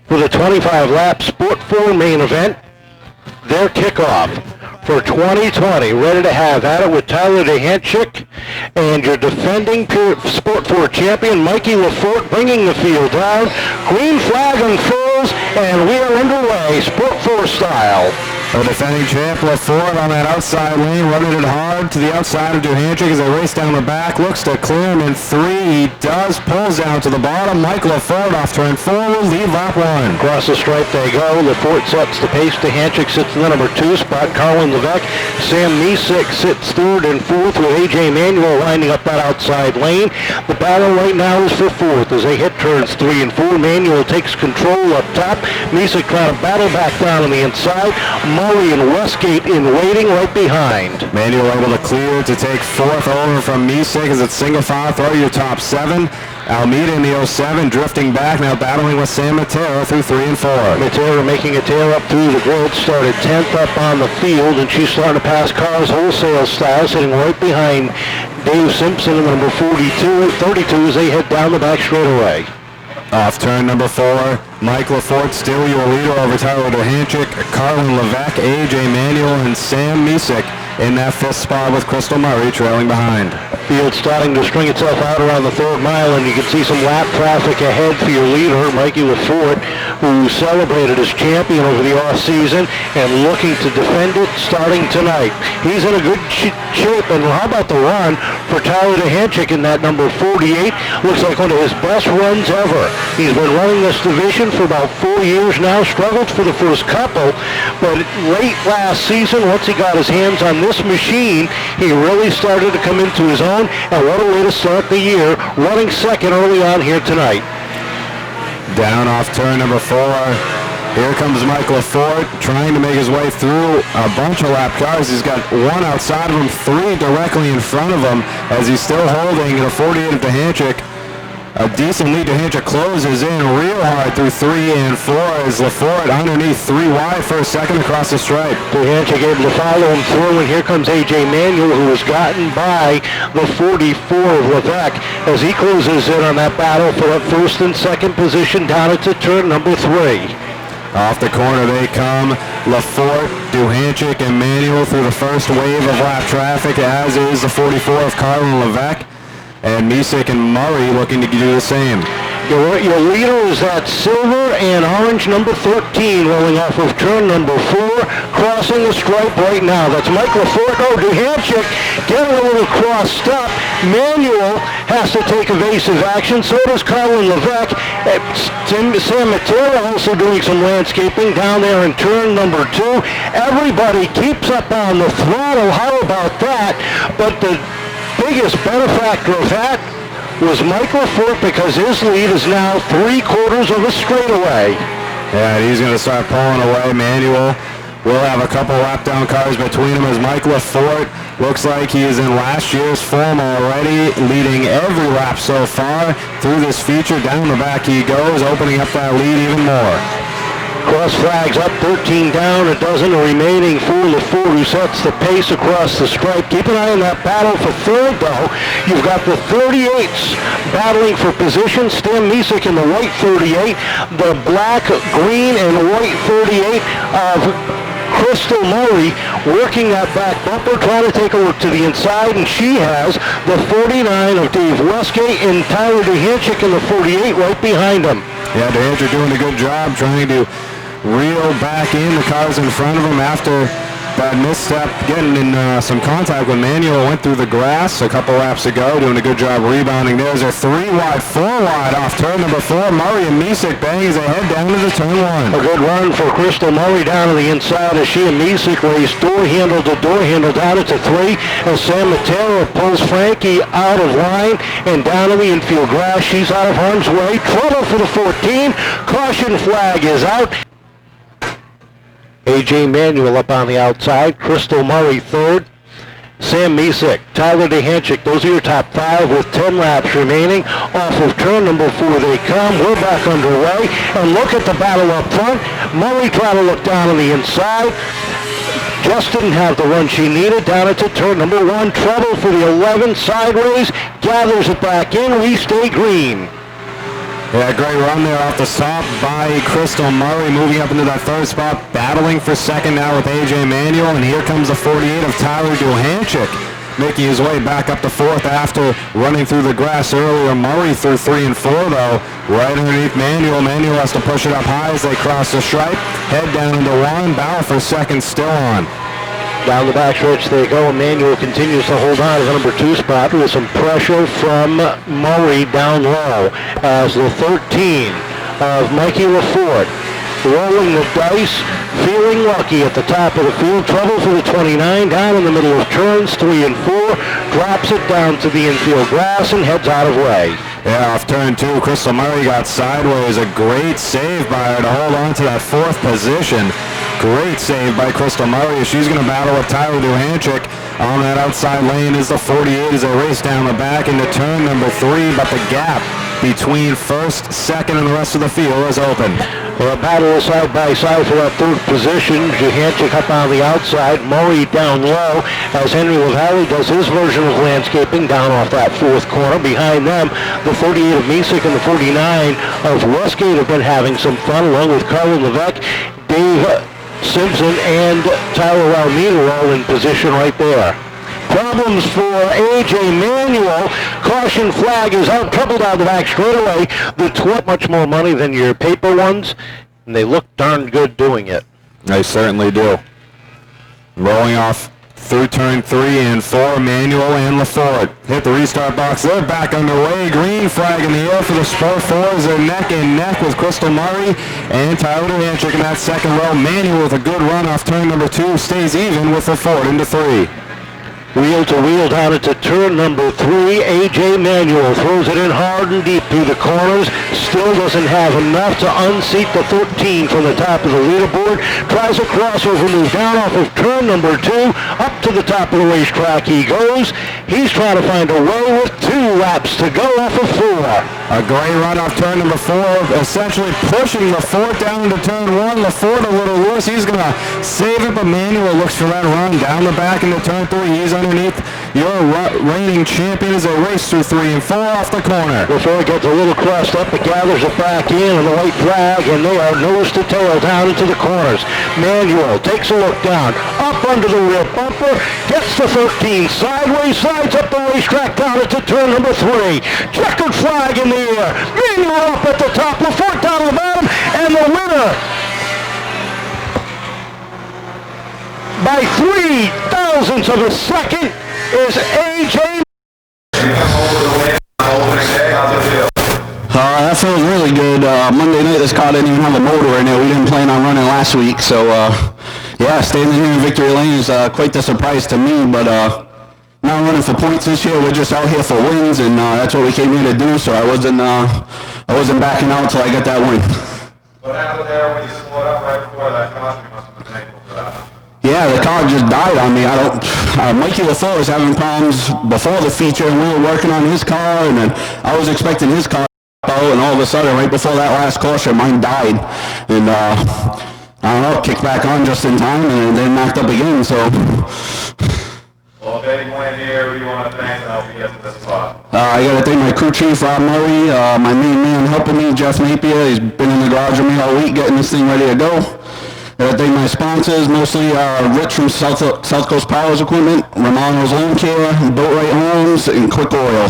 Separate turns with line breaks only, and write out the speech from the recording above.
for the 25-lap Sport 4 main event. Their kickoff for 2020. Ready to have at it with Tyler Duhancik and your defending Sport 4 champion, Mikey LeFort, bringing the field down. Green flag unfurls, and we are underway, Sport 4 style.
The defending champ, LeFort, on that outside lane, running it hard to the outside of Duhancik as they race down the back. Looks to clear him in 3. He does. Pulls down to the bottom. Mike LeFort off turn 4 will lead lap 1.
Across the stripe they go. LeFort sets the pace. Duhancik sits in the number 2 spot. Colin Levesque. Sam Misik sits 3rd and 4th with A.J. Manuel lining up that outside lane. The battle right now is for 4th as they hit turns 3 and 4. Manuel takes control up top. Misik trying to battle back down on the inside. Murray and Westgate in waiting right behind.
Manuel able to clear to take 4th over from Misik as it's single file throw your top 7. Almeida in the 07 drifting back, now battling with Sam Matera through 3 and 4.
Matera making a tear up through the grid, started 10th up on the field, and she's starting to pass cars wholesale style, sitting right behind Dave Simpson in number 32 as they head down the back straightaway.
Off turn number 4, Mike LeFort still your leader over Tyler Duhancik, Carlin Levesque, A.J. Manuel, and Sam Misik in that 5th spot with Crystal Murray trailing behind.
Field starting to string itself out around the 3rd mile, and you can see some lap traffic ahead for your leader, Mikey LeFort, who celebrated as champion over the off-season and looking to defend it starting tonight. He's in a good shape, and how about the run for Tyler Duhancik in that number 48? Looks like one of his best runs ever. He's been running this division for about 4 years now, struggled for the first couple, but late last season, once he got his hands on this machine, he really started to come into his own, and what a way to start the year, running 2nd early on here tonight.
Down off turn number 4. Here comes Mike LeFort trying to make his way through a bunch of lap cars. He's got 1 outside of him, 3 directly in front of him as he's still holding the 48 of Duhancik. A decent lead. Duhancik closes in real hard through 3 and 4 as LeFort underneath 3 wide for a second across the stripe.
Duhancik able to follow him through, and here comes A.J. Manuel, who has gotten by the 44 of Levesque as he closes in on that battle for that 1st and 2nd position down into turn number 3.
Off the corner they come. LeFort, Duhancik, and Manuel through the first wave of lap traffic, as is the 44 of Carlin Levesque. And Misik and Murray looking to do the same.
Your leader is that silver and orange number 13 rolling off of turn number 4, crossing the stripe right now. That's Mike LeFort. Oh, Duhancik getting a little crossed up. Manuel has to take evasive action. So does Colin Levesque. Sam Matera also doing some landscaping down there in turn number 2. Everybody keeps up on the throttle. How about that? But the biggest benefactor of that was Mike LeFort, because his lead is now 3/4 of a straightaway.
Yeah, he's going to start pulling away. Manuel will have a couple lap down cars between him as Mike LeFort looks like he is in last year's form already, leading every lap so far through this feature. Down the back he goes, opening up that lead even more.
Cross flags up, 13 down, a dozen remaining for LeFort, who sets the pace across the stripe. Keep an eye on that battle for 3rd, though. You've got the 38s battling for position. Stan Misik in the white 38, the black, green, and white 38 of Crystal Murray working that back bumper, trying to take a look to the inside, and she has the 49 of Dave Westgate and Tyler Duhancik in the 48 right behind him.
Yeah, Duhancik doing a good job trying to reel back in the cars in front of him after that misstep, getting in some contact with Manuel. Went through the grass a couple laps ago, doing a good job rebounding. There's a 3 wide, 4 wide off turn number 4. Murray and Misik bang as they head down to the turn 1.
A good run for Crystal Murray down to the inside as she and Misik race door handle to door handle down into 3 as Sam Matera pulls Frankie out of line and down to the infield grass. She's out of harm's way. Trouble for the 14. Caution flag is out. A.J. Manuel up on the outside. Crystal Murray 3rd. Sam Misik, Tyler Duhancik, those are your top 5 with 10 laps remaining. Off of turn number 4 they come. We're back underway. And look at the battle up front. Murray trying to look down on the inside. Just didn't have the run she needed. Down into turn number 1. Trouble for the 11. Sideways. Gathers it back in. We stay green.
Yeah, great run there off the top by Crystal Murray, moving up into that third spot, battling for second now with AJ Manuel, and here comes the 48 of Tyler Duhancik, making his way back up to fourth after running through the grass earlier. Murray through 3 and 4 though, right underneath Manuel. Manuel has to push it up high as they cross the stripe, head down into one, battle for second still on.
Down the backstretch they go. Manuel continues to hold on to the number 2 spot with some pressure from Murray down low as the 13 of Mikey LeFort rolling the dice, feeling lucky at the top of the field. Trouble for the 29 down in the middle of turns 3 and 4, drops it down to the infield grass and heads out of way.
Yeah, off turn 2, Crystal Murray got sideways. A great save by her to hold on to that 4th position. Great save by Crystal Murray. She's going to battle with Tyler Duhancik on that outside lane as the 48 as they race down the back into turn number 3, but the gap between first, second, and the rest of the field is open.
Well, a battle side by side for that 3rd position. Duhancik up on the outside, Murray down low as Henry LaValle does his version of landscaping down off that 4th corner. Behind them, the 48 of Misek and the 49 of Westgate have been having some fun along with Carlin Levesque, Dave Simpson, and Tyler Almeida all in position right there. Problems for AJ Manuel. Caution flag is out. Trouble down the back straightaway. The 12 much more money than your paper ones, and they look darn good doing it.
They certainly do. Rolling off through turn 3 and 4, Manuel and LeFort hit the restart box. They're back underway. Green flag in the air for the Sport 4s. They're neck and neck with Crystal Murray and Tyler Duhancik in that second row. Manuel with a good run off turn number 2 stays even with LeFort into 3.
Wheel to wheel down into turn number 3. AJ Manuel throws it in hard and deep through the corners. Still doesn't have enough to unseat the 13 from the top of the leaderboard. Tries a crossover move down off of turn number 2. Up to the top of the racetrack he goes. He's trying to find a way with 2 laps to go off of 4.
A great run off turn number 4, essentially pushing LeFort down into turn 1. LeFort a little loose. He's going to save it, but Manuel looks for that run down the back into turn 3. He's underneath your reigning champion as they race through 3 and 4 off the corner.
Before it gets a little crossed up, it gathers it back in on the white flag, and they are nose to tail down into the corners. Manuel takes a look down, up under the rear bumper, gets the 13 sideways, slides up the racetrack down into turn number 3. Checkered flag in the air. Manuel up at the top, LeFort down at the bottom, and the winner by 3/1000ths of a second is AJ.
That feels really good. Monday night this car didn't even have a motor in it. We didn't plan on running last week, so yeah, standing here in victory lane is quite the surprise to me, but not running for points this year. We're just out here for wins, and that's what we came here to do, so I wasn't backing out until I got that win.
What happened there when you split up right before that cost? You must have been thankful for that.
Yeah, the car just died on me. Mikey LeFort was having problems before the feature, and we were working on his car, and then I was expecting his car to go, and all of a sudden, right before that last caution, mine died. And I don't know, kicked back on just in time, and then knocked up again, so.
Well, if Eddie went here, who do you want to thank to help you get to this spot?
I got to thank my crew chief, Rob Murray, my main man helping me, Jeff Napier. He's been in the garage with me all week getting this thing ready to go. I thank my sponsors, mostly Rich from South Coast Powers Equipment, Romano's Lawn Care, Boat Right Homes, and Quick Oil.